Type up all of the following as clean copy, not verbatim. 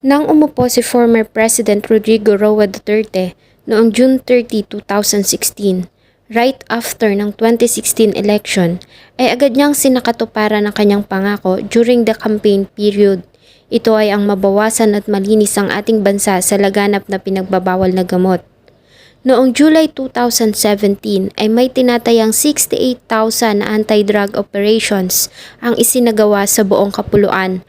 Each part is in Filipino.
Nang umupo si former President Rodrigo Roa Duterte noong June 30, 2016, right after ng 2016 election, ay agad niyang sinakatuparan ang kanyang pangako during the campaign period. Ito ay ang mabawasan at malinis ang ating bansa sa laganap na pinagbabawal na gamot. Noong July 2017 ay may tinatayang 68,000 na anti-drug operations ang isinagawa sa buong kapuluan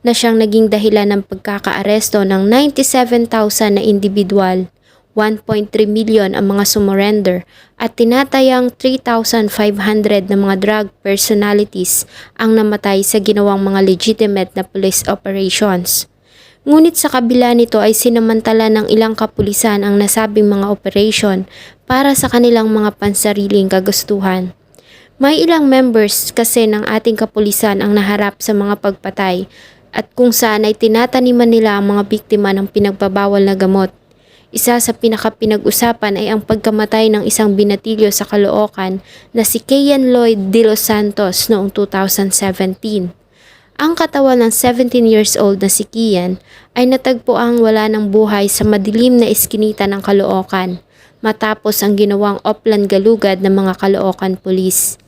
na siyang naging dahilan ng pagkakaaresto ng 97,000 na individual, 1.3 million ang mga sumurrender at tinatayang 3,500 na mga drug personalities ang namatay sa ginawang mga legitimate na police operations. Ngunit sa kabila nito ay sinamantala ng ilang kapulisan ang nasabing mga operation para sa kanilang mga pansariling kagustuhan. May ilang members kasi ng ating kapulisan ang naharap sa mga pagpatay at kung saan ay tinataniman nila ang mga biktima ng pinagbabawal na gamot. Isa sa pinaka-pinag-usapan ay ang pagkamatay ng isang binatilyo sa Caloocan na si Kian Lloyd de los Santos noong 2017. Ang katawan ng 17 years old na si Kian ay natagpuang wala ng buhay sa madilim na eskinita ng Caloocan matapos ang ginawang Oplan Galugad ng mga Caloocan Police.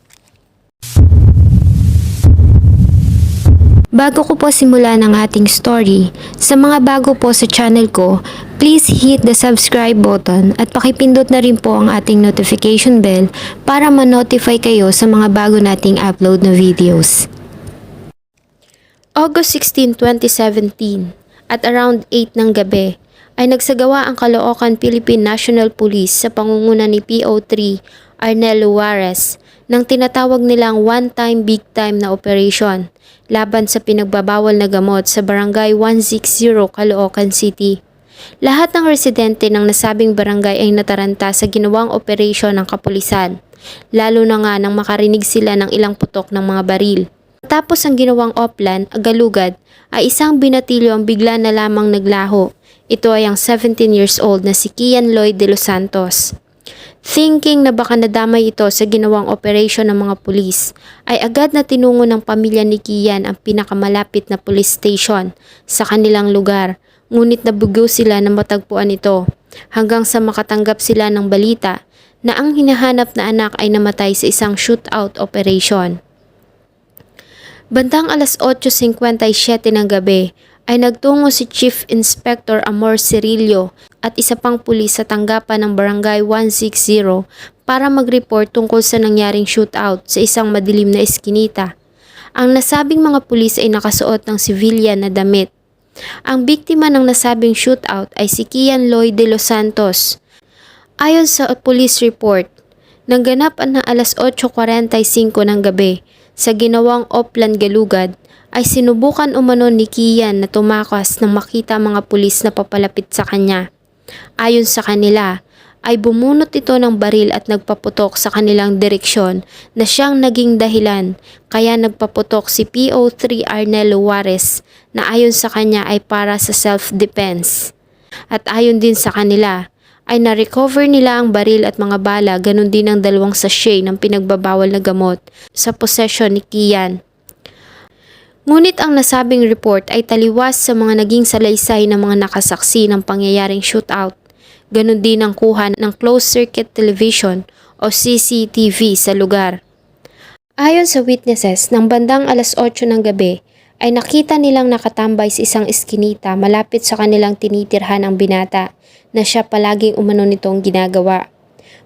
Bago ko po simulan ang ating story, sa mga bago po sa channel ko, please hit the subscribe button at pakipindot na rin po ang ating notification bell para ma-notify kayo sa mga bago nating upload na videos. August 16, 2017 at around 8 ng gabi ay nagsagawa ang Caloocan Philippine National Police sa pangunguna ni PO3 Arnel Juarez ng tinatawag nilang one-time big-time na operation laban sa pinagbabawal na gamot sa Barangay 160 Caloocan City. Lahat ng residente ng nasabing barangay ay nataranta sa ginawang operasyon ng kapulisan, lalo na nga nang makarinig sila ng ilang putok ng mga baril. Tapos ang ginawang Oplan, Galugad, ay isang binatilyo ang bigla na lamang naglaho. Ito ay ang 17 years old na si Kian Lloyd de los Santos. Thinking na baka nadamay ito sa ginawang operasyon ng mga pulis, ay agad na tinungo ng pamilya ni Kian ang pinakamalapit na police station sa kanilang lugar, ngunit nabugo sila na matagpuan ito hanggang sa makatanggap sila ng balita na ang hinahanap na anak ay namatay sa isang shootout operation. Bandang alas 8:57 ng gabi ay nagtungo si Chief Inspector Amor Cirillo at isa pang pulis sa tanggapan ng Barangay 160 para mag-report tungkol sa nangyaring shootout sa isang madilim na eskinita. Ang nasabing mga pulis ay nakasuot ng civilian na damit. Ang biktima ng nasabing shootout ay si Kian Lloyd de los Santos. Ayon sa police report, nangganap na alas 8:45 ng gabi sa ginawang Oplan Galugad ay sinubukan umano ni Kian na tumakas nang makita mga pulis na papalapit sa kanya. Ayon sa kanila, ay bumunot ito ng baril at nagpaputok sa kanilang direksyon na siyang naging dahilan kaya nagpaputok si PO3 Arnel Juarez na ayon sa kanya ay para sa self-defense. At ayon din sa kanila, ay na-recover nila ang baril at mga bala, ganun din ang 2 sachet ng pinagbabawal na gamot sa posesyon ni Kian. Ngunit ang nasabing report ay taliwas sa mga naging salaysay ng mga nakasaksi ng pangyayaring shootout. Ganun din ang kuha ng closed-circuit television o CCTV sa lugar. Ayon sa witnesses, ng bandang alas 8 ng gabi ay nakita nilang nakatambay sa isang eskinita malapit sa kanilang tinitirhan ang binata na siya palaging umano nitong ginagawa.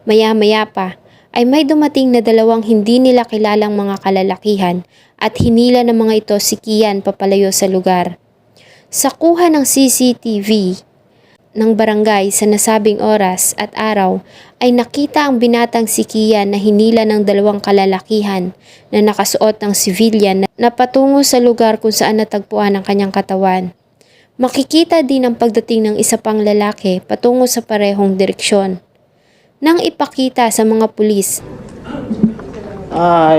Maya-maya pa ay may dumating na 2 hindi nila kilalang mga kalalakihan at hinila ng mga ito si Kian papalayo sa lugar. Sa kuha ng CCTV ng barangay sa nasabing oras at araw ay nakita ang binatang si Kian na hinila ng 2 kalalakihan na nakasuot ng civilian na patungo sa lugar kung saan natagpuan ang kanyang katawan. Makikita din ang pagdating ng isa pang lalaki patungo sa parehong direksyon. Nang ipakita sa mga pulis,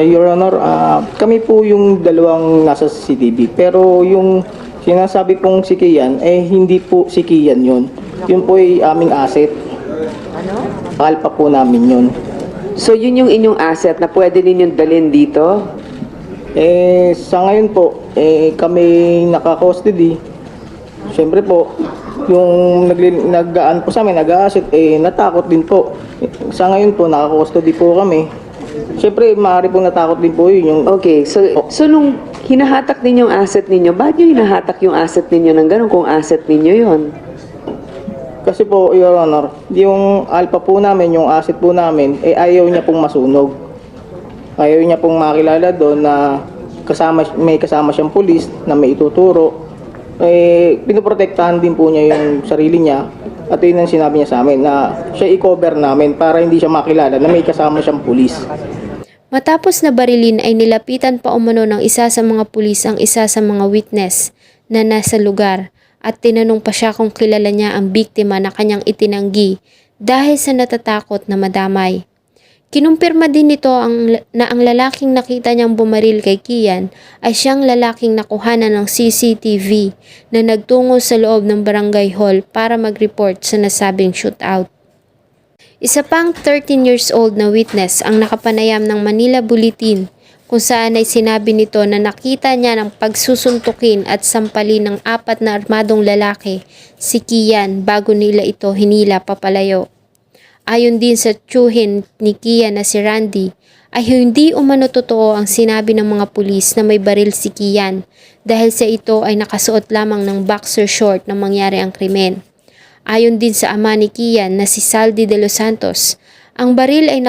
Your Honor, kami po yung 2 nasa CCTV, pero yung sinasabi pong si Kian, hindi po si Kian yun. Yun po ay aming asset. Ano? Alpa po namin yun. So yun yung inyong asset na pwede ninyong dalhin dito? Sa ngayon po, kami naka-custody. Siyempre po, yung nag-aan po sa amin, nag-a-asset, natakot din po. Sa ngayon po, naka-custody po kami. Siyempre, maaari po natakot din po yun. Yung, Okay, so nung hinahatak ninyong asset ninyo, bakit nyo hinahatak yung asset ninyo ng ganun kung asset ninyo yon? kasi po, Your Honor, yung alpha po namin, yung asset po namin, ayaw niya pong masunog. Ayaw niya pong makilala doon na may kasama siyang pulis na may ituturo. Pinoprotektahan din po niya yung sarili niya. At yun ang sinabi niya sa amin na siya i-cover namin para hindi siya makilala na may kasama siyang pulis. Matapos na barilin ay nilapitan pa umano ng isa sa mga pulis ang isa sa mga witness na nasa lugar at tinanong pa siya kung kilala niya ang biktima na kanyang itinanggi dahil sa natatakot na madamay. Kinumpirma din nito na ang lalaking nakita niyang bumaril kay Kian ay siyang lalaking nakuhanan ng CCTV na nagtungo sa loob ng barangay hall para mag-report sa nasabing shootout. Isa pang 13 years old na witness ang nakapanayam ng Manila Bulletin kung saan ay sinabi nito na nakita niya ng pagsusuntukin at sampalin ng 4 na armadong lalaki si Kian bago nila ito hinila papalayo. Ayon din sa tiyuhin ni Kian na si Randy, ay hindi umano totoo ang sinabi ng mga pulis na may baril si Kian dahil sa ito ay nakasuot lamang ng boxer short nang mangyari ang krimen. Ayon din sa ama ni Kian na si Saldi de los Santos, ang baril ay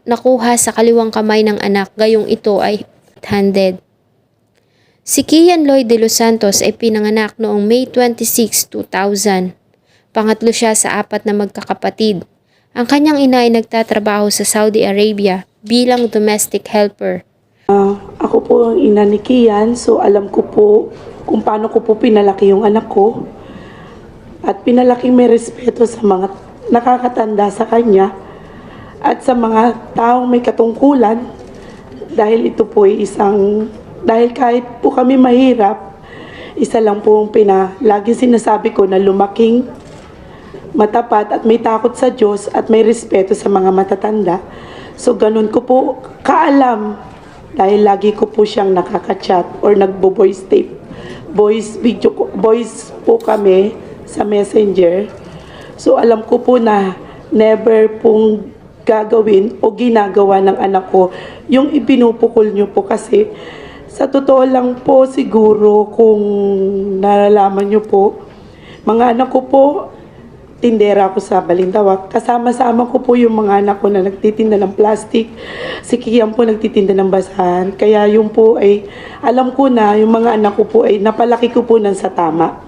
nakuha sa kaliwang kamay ng anak gayong ito ay handed. Si Kian Lloyd de los Santos ay pinanganak noong May 26, 2000. Pangatlo siya sa 4 na magkakapatid. Ang kanyang ina ay nagtatrabaho sa Saudi Arabia bilang domestic helper. Ako po ang ina ni Kian, so alam ko po kung paano ko po pinalaki yung anak ko. At pinalaking may respeto sa mga nakakatanda sa kanya at sa mga taong may katungkulan dahil ito po ay dahil kahit po kami mahirap, isa lang po ang lagi sinasabi ko na lumaking matapat at may takot sa Diyos at may respeto sa mga matatanda. So ganun ko po kaalam dahil lagi ko po siyang nakaka-chat or nagbo-voice tape. Voice po kami sa Messenger. So alam ko po na never pong gagawin o ginagawa ng anak ko yung ipinupukol niyo po kasi sa totoo lang po siguro kung nalalaman niyo po, mga anak ko po tindera ako sa Balintawak. Kasama-sama ko po yung mga anak ko na nagtitinda ng plastic. Si Kian po nagtitinda ng basahan. Kaya yung po ay, alam ko na yung mga anak ko po ay napalaki ko po nang sa tama.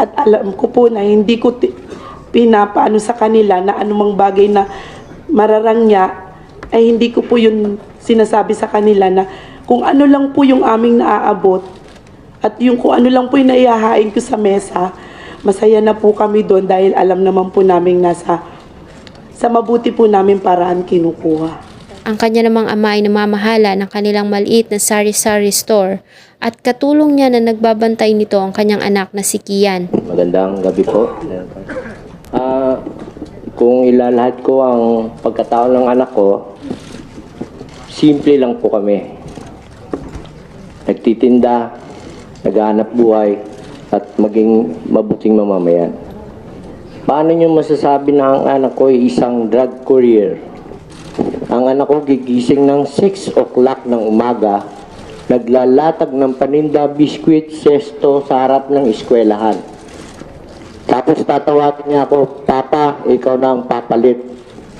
At alam ko po na hindi ko pinapaano sa kanila na anumang bagay na mararangya ay hindi ko po yun sinasabi sa kanila na kung ano lang po yung aming naaabot at yung kung ano lang po yung naihahain ko sa mesa, masaya na po kami doon dahil alam naman po namin sa mabuti po namin paraan kinukuha. Ang kanya namang ama ay namamahala ng kanilang maliit na sari-sari store at katulong niya na nagbabantay nito ang kanyang anak na si Kian. Magandang gabi po. Kung ilalahad ko ang pagkatao ng anak ko, simple lang po kami. Nagtitinda, naghahanap buhay, at maging mabuting mamamayan. Paano nyo masasabi na ang anak ko ay isang drug courier? Ang anak ko gigising ng 6 o'clock ng umaga, naglalatag ng paninda, biskwit, sesto sa harap ng eskwelahan. Tapos tatawagin niya ako, Papa, ikaw na ang papalit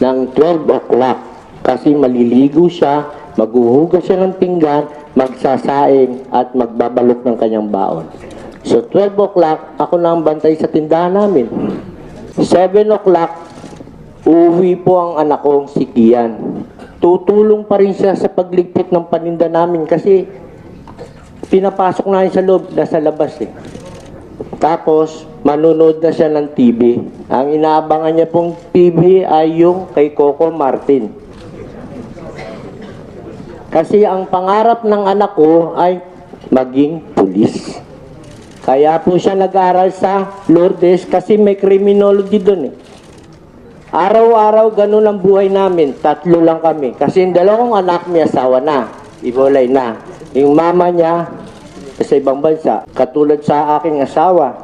ng 12 o'clock. Kasi maliligo siya, maghuhugas siya ng pinggan, magsasaing at magbabalot ng kanyang baon. So 12 o'clock, ako na ang bantay sa tindahan namin. 7 o'clock, uuwi po ang anak kong si Kian. Tutulong pa rin siya sa pagligpit ng paninda namin kasi pinapasok na sa loob, nasa labas eh. Tapos, manonood na siya ng TV. Ang inaabangan niya pong TV ay yung kay Coco Martin. Kasi ang pangarap ng anak ko ay maging pulis. Kaya po siya nag-aaral sa Lourdes kasi may criminology doon eh. Araw-araw ganun ang buhay namin. 3 lang kami. Kasi yung 2 anak may asawa na. Ibolay na. Yung mama niya sa ibang bansa. Katulad sa aking asawa.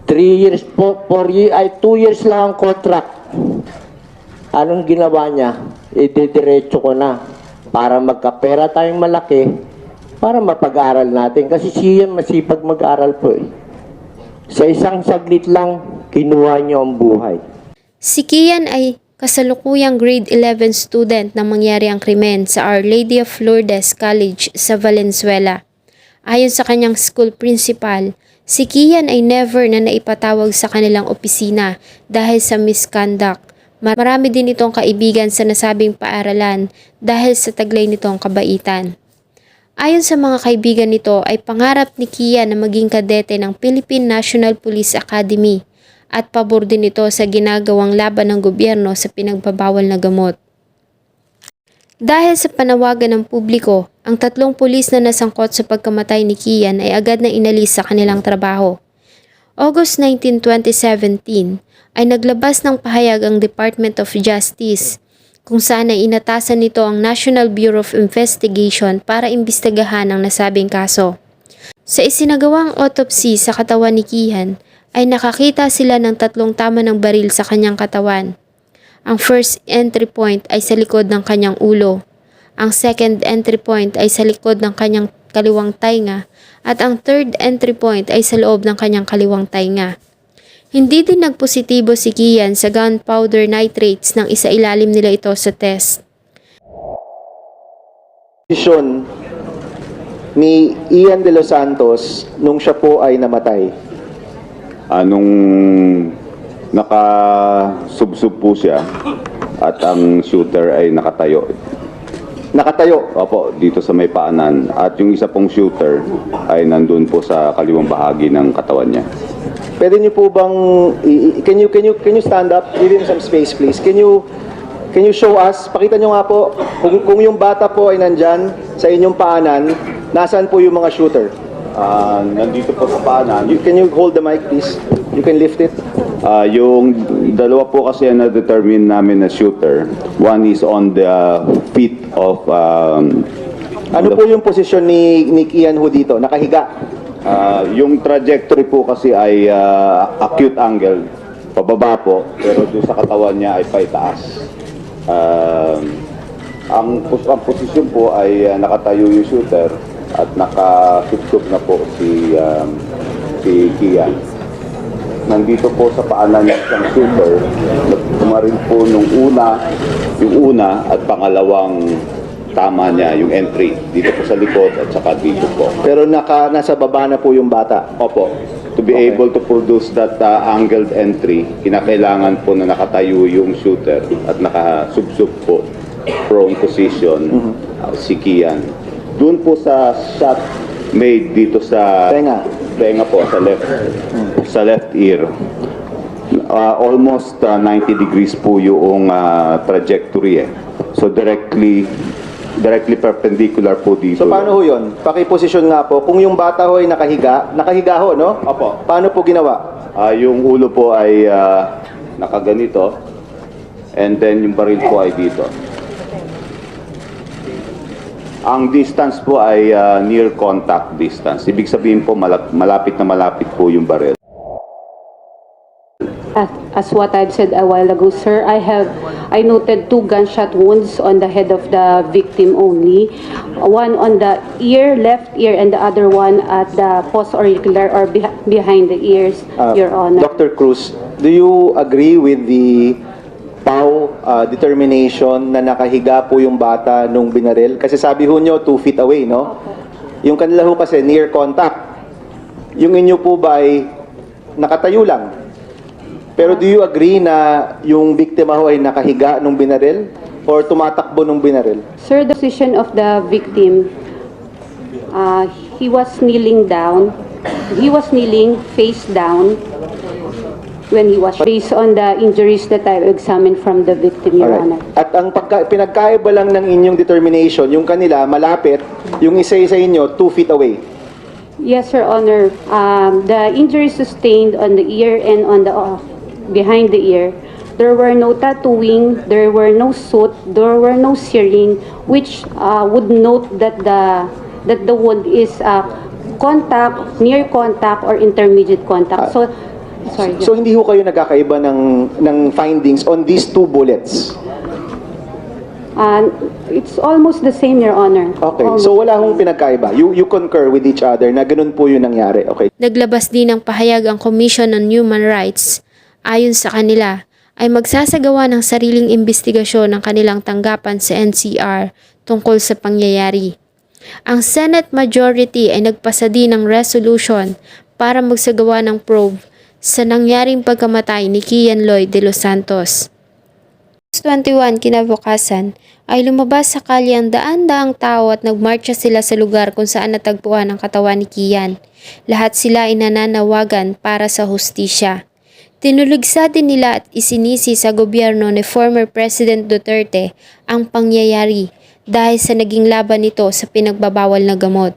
3 years po, 2 years lang ang contract. Anong ginawa niya? Idediretso ko na para magkapera tayong malaki para mapag-aral natin. Kasi siya masipag mag-aral po eh. Sa isang saglit lang, kinuha niyo ang buhay. Si Kian ay kasalukuyang grade 11 student nang mangyari ang krimen sa Our Lady of Lourdes College sa Valenzuela. Ayon sa kanyang school principal, si Kian ay never na naipatawag sa kanilang opisina dahil sa misconduct. Marami din itong kaibigan sa nasabing paaralan dahil sa taglay nitong kabaitan. Ayon sa mga kaibigan nito ay pangarap ni Kian na maging kadete ng Philippine National Police Academy at pabor din ito sa ginagawang laban ng gobyerno sa pinagbabawal na gamot. Dahil sa panawagan ng publiko, ang 3 pulis na nasangkot sa pagkamatay ni Kian ay agad na inalis sa kanilang trabaho. August 19, 2017 ay naglabas ng pahayag ang Department of Justice kung saan ay inatasan nito ang National Bureau of Investigation para imbestigahan ang nasabing kaso. Sa isinagawang autopsy sa katawan ni Kian, ay nakakita sila ng 3 tama ng baril sa kanyang katawan. Ang first entry point ay sa likod ng kanyang ulo. Ang second entry point ay sa likod ng kanyang kaliwang tainga at ang third entry point ay sa loob ng kanyang kaliwang tainga. Hindi din nagpositibo si Kian sa gunpowder nitrates nang isailalim nila ito sa test. Posisyon ni Ian De Los Santos nung siya po ay namatay. Nung nakasubsub po siya at ang shooter ay nakatayo. Nakatayo. Opo, dito sa may paanan. At yung isa pong shooter ay nandun po sa kaliwang bahagi ng katawan niya. Pwede niyo po bang can you stand up? Give him some space please. Can you show us? Pakita niyo nga po kung yung bata po ay nandyan sa inyong paanan, nasaan po yung mga shooter? Nandito po sa paanan. Can you hold the mic please? You can lift it. Yung dalawa po kasi na determine namin na shooter. One is on the feet of Ano po yung posisyon ni Ian ho dito? Nakahiga. yung trajectory po kasi ay acute angle, pababa po, pero doon sa katawan niya ay paitaas. Ang posisyon po ay nakatayo yung shooter at nakasubsob na po si Kian. Nandito po sa paanan ng isang shooter, tumaril po yung una at pangalawang tama niya, yung entry, dito po sa likod at saka dito po. Pero nasa baba na po yung bata. Opo, to be able to produce that angled entry, kinakailangan po na nakatayo yung shooter at nakasubsub po prone position si Kian. Doon po sa shot made dito sa tenga po sa left ear. Almost 90 degrees po yung trajectory eh. So directly perpendicular po dito. So paano ho yun? Pakiposisyon nga po. Kung yung bata ho ay nakahiga ho, no? Opo. Paano po ginawa? Yung ulo po ay nakaganito and then yung baril po ay dito. Ang distance po ay near contact distance. Ibig sabihin po malapit po yung baril. As what I've said a while ago, sir, I noted 2 gunshot wounds on the head of the victim only. One on the left ear, and the other one at the post-auricular or behind the ears, Your Honor. Dr. Cruz, do you agree with the PAO determination na nakahiga po yung bata nung binaril? Kasi sabi ho nyo, 2 feet away, no? Yung kanila ho kasi near contact. Yung inyo po ba ay nakatayo lang? Pero do you agree na yung biktima ho ay nakahiga nung binaril or tumatakbo nung binaril? Sir, the position of the victim, he was kneeling down. He was kneeling face down when he was, based on the injuries that I examined from the victim, Your Honor. At ang pinagkaiba lang ng inyong determination, yung kanila malapit, yung isa-isa inyo 2 feet away. Yes, Your Honor. The injuries sustained on the ear and on the behind the ear, there were no tattooing, there were no soot, there were no searing, which would note that the wound is contact, near contact, or intermediate contact. So Sorry. So hindi ho kayo nagkakaiba ng findings on these 2 bullets? It's almost the same, Your Honor. Okay, Almost. so wala hong pinagkaiba. You concur with each other na ganun po yung nangyari. Okay. Naglabas din ng pahayag ang Commission on Human Rights. Ayon sa kanila, ay magsasagawa ng sariling investigasyon ng kanilang tanggapan sa NCR tungkol sa pangyayari. Ang Senate majority ay nagpasa din ng resolution para magsagawa ng probe sa nangyaring pagkamatay ni Kian Lloyd de los Santos. 21 kinabukasan ay lumabas sa kalye ang daan-daang tao at nagmarcha sila sa lugar kung saan natagpuan ang katawan ni Kian. Lahat sila ay nananawagan para sa hustisya. Tinuligsa din nila at isinisi sa gobyerno ni former President Duterte ang pangyayari dahil sa naging laban nito sa pinagbabawal na gamot.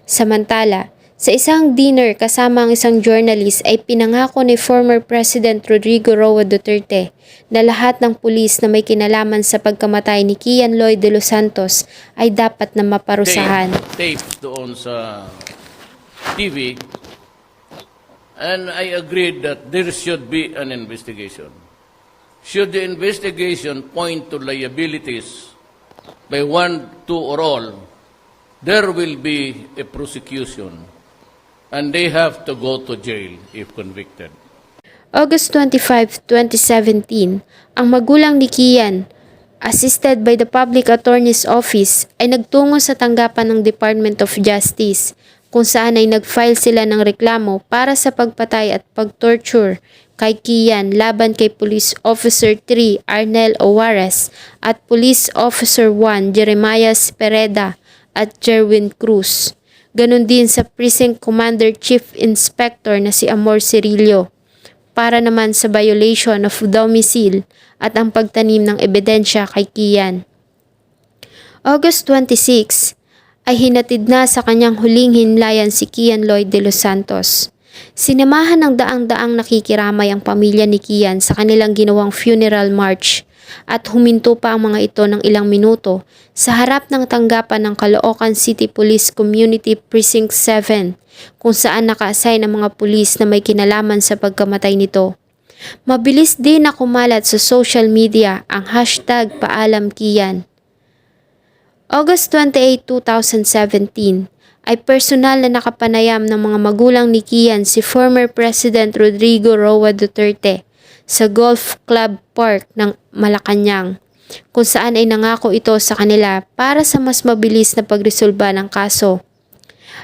Samantala, sa isang dinner kasama ang isang journalist ay pinangako ni former President Rodrigo Roa Duterte na lahat ng pulis na may kinalaman sa pagkamatay ni Kian Lloyd de los Santos ay dapat na maparusahan. Tape doon sa TV, and I agreed that there should be an investigation. Should the investigation point to liabilities by one, two, or all, there will be a prosecution. And they have to go to jail if convicted. August 25, 2017, ang magulang ni Kian, assisted by the Public Attorney's Office, ay nagtungo sa tanggapan ng Department of Justice kung saan ay nag-file sila ng reklamo para sa pagpatay at pagtorture kay Kian laban kay Police Officer 3 Arnel Owares at Police Officer 1 Jeremiah Pereda at Jerwin Cruz. Ganon din sa Precinct Commander Chief Inspector na si Amor Cirillo para naman sa violation of domicile at ang pagtanim ng ebidensya kay Kian. August 26 ay hinatid na sa kanyang huling hinlayan si Kian Lloyd de los Santos. Sinamahan ng daang-daang nakikiramay ang pamilya ni Kian sa kanilang ginawang funeral march at huminto pa ang mga ito ng ilang minuto sa harap ng tanggapan ng Caloocan City Police Community Precinct 7 kung saan naka-assign ang mga pulis na may kinalaman sa pagkamatay nito. Mabilis din na kumalat sa social media ang hashtag Paalam Kian. August 28, 2017 ay personal na nakapanayam ng mga magulang ni Kian si former President Rodrigo Roa Duterte sa Golf Club Park ng Malacanang, kung saan ay nangako ito sa kanila para sa mas mabilis na pagresolba ng kaso.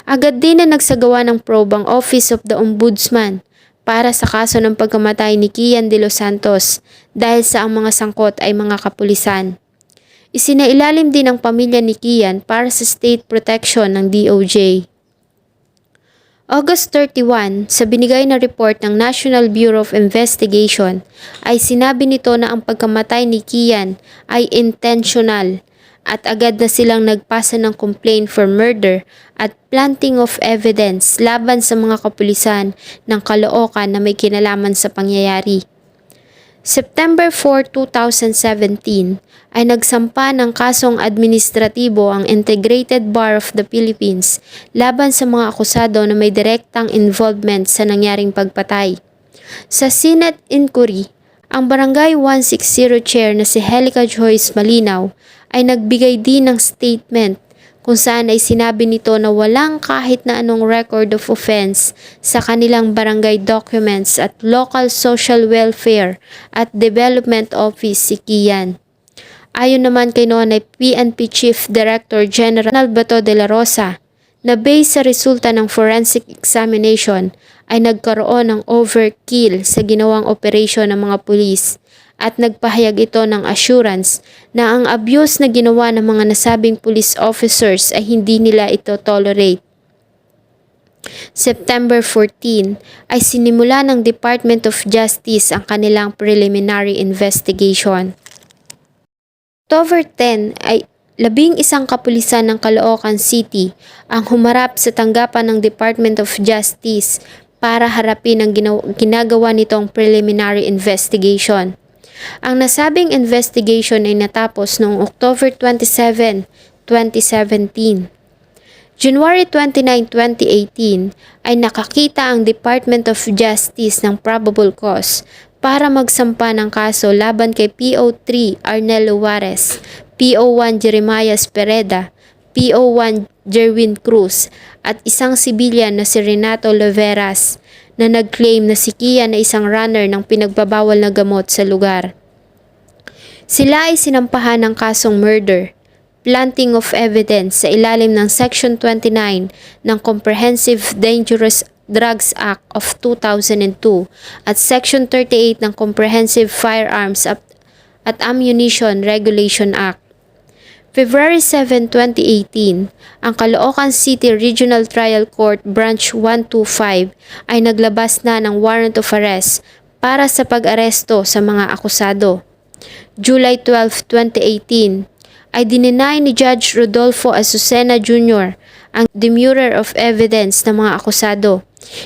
Agad din na nagsagawa ng probe ang Office of the Ombudsman para sa kaso ng pagkamatay ni Kian de los Santos dahil sa ang mga sangkot ay mga kapulisan. Isinailalim din ang pamilya ni Kian para sa state protection ng DOJ. August 31, sa binigay na report ng National Bureau of Investigation, ay sinabi nito na ang pagkamatay ni Kian ay intentional at agad na silang nagpasa ng complaint for murder at planting of evidence laban sa mga kapulisan ng Caloocan na may kinalaman sa pangyayari. September 4, 2017 ay nagsampa ng kasong administratibo ang Integrated Bar of the Philippines laban sa mga akusado na may direktang involvement sa nangyaring pagpatay. Sa Senate inquiry, ang Barangay 160 Chair na si Helica Joyce Malinaw ay nagbigay din ng statement kung saan ay sinabi nito na walang kahit na anong record of offense sa kanilang barangay documents at local social welfare at development office si Kian. Ayon naman kay noon ay PNP Chief Director General Bato de la Rosa na based sa resulta ng forensic examination ay nagkaroon ng overkill sa ginawang operasyon ng mga pulis at nagpahayag ito ng assurance na ang abuse na ginawa ng mga nasabing police officers ay hindi nila ito tolerate. September 14 ay sinimula ng Department of Justice ang kanilang preliminary investigation. October 10 ay 11 kapulisan ng Caloocan City ang humarap sa tanggapan ng Department of Justice para harapin ang ginagawa nitong preliminary investigation. Ang nasabing investigation ay natapos noong October 27, 2017. January 29, 2018 ay nakakita ang Department of Justice ng probable cause para magsampa ng kaso laban kay PO3 Arnelo Juarez, PO1 Jeremiah Pereda, PO1 Jerwin Cruz at isang sibilyan na si Renato Loveras na nag-claim na si Kian na isang runner ng pinagbabawal na gamot sa lugar. Sila ay sinampahan ng kasong murder, planting of evidence sa ilalim ng Section 29 ng Comprehensive Dangerous Drugs Act of 2002 at Section 38 ng Comprehensive Firearms at Ammunition Regulation Act. February 7, 2018, ang Caloocan City Regional Trial Court Branch 125 ay naglabas na ng warrant of arrest para sa pag-aresto sa mga akusado. July 12, 2018, ay dininay ni Judge Rodolfo Azucena Jr. ang demurrer of evidence ng mga akusado.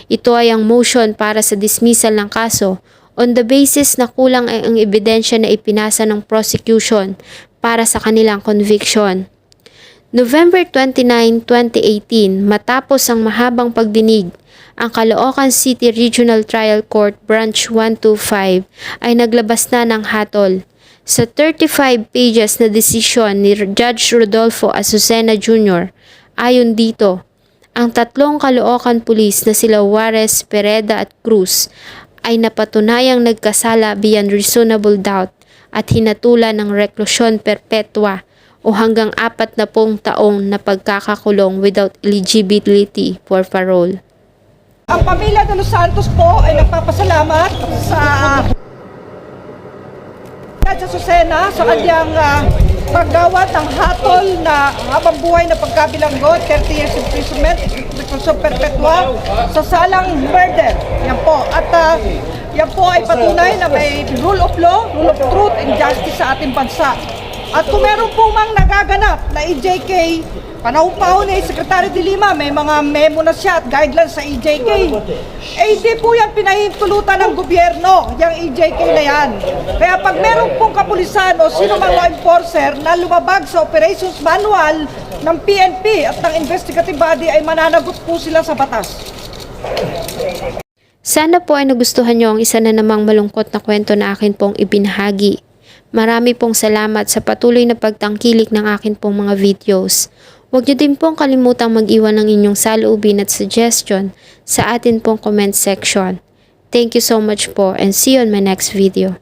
Ito ay ang motion para sa dismissal ng kaso on the basis na kulang ay ang ebidensya na ipinasa ng prosecution para sa kanilang conviction. November 29, 2018, matapos ang mahabang pagdinig, ang Caloocan City Regional Trial Court Branch 125 ay naglabas na ng hatol. Sa 35 pages na desisyon ni Judge Rodolfo Azucena Jr., ayon dito, ang tatlong Caloocan police na sila Juarez, Pereda at Cruz ay napatunayang nagkasala beyond reasonable doubt at hinatulan ng reklusyon perpetua o hanggang 40 taong na pagkakakulong without eligibility for parole. Ang pamilya de Los Santos po ay nagpapasalamat sa Judge Azucena sa kanyang paggawat ng hatol na habang buhay na pagkabilanggo, 30 years imprisonment, reclusion perpetua sa salang murder. Yan po. At yan po ay patunay na may rule of law, rule of truth and justice sa ating bansa. At kung meron po mang nagaganap na EJK, panahon-panahon ni Secretary de Lima, may mga memo na siya at guidelines sa EJK. Hindi po yan pinahintulutan ng gobyerno, yung EJK na yan. Kaya pag meron pong kapulisan o sino mang law enforcer na lumabag sa operations manual ng PNP at ng investigative body ay mananagot po sila sa batas. Sana po ay nagustuhan nyo ang isa na namang malungkot na kwento na akin pong ibinahagi. Marami pong salamat sa patuloy na pagtangkilik ng akin pong mga videos. Huwag nyo din pong kalimutang mag-iwan ng inyong saloobin at suggestion sa atin pong comment section. Thank you so much po and see you on my next video.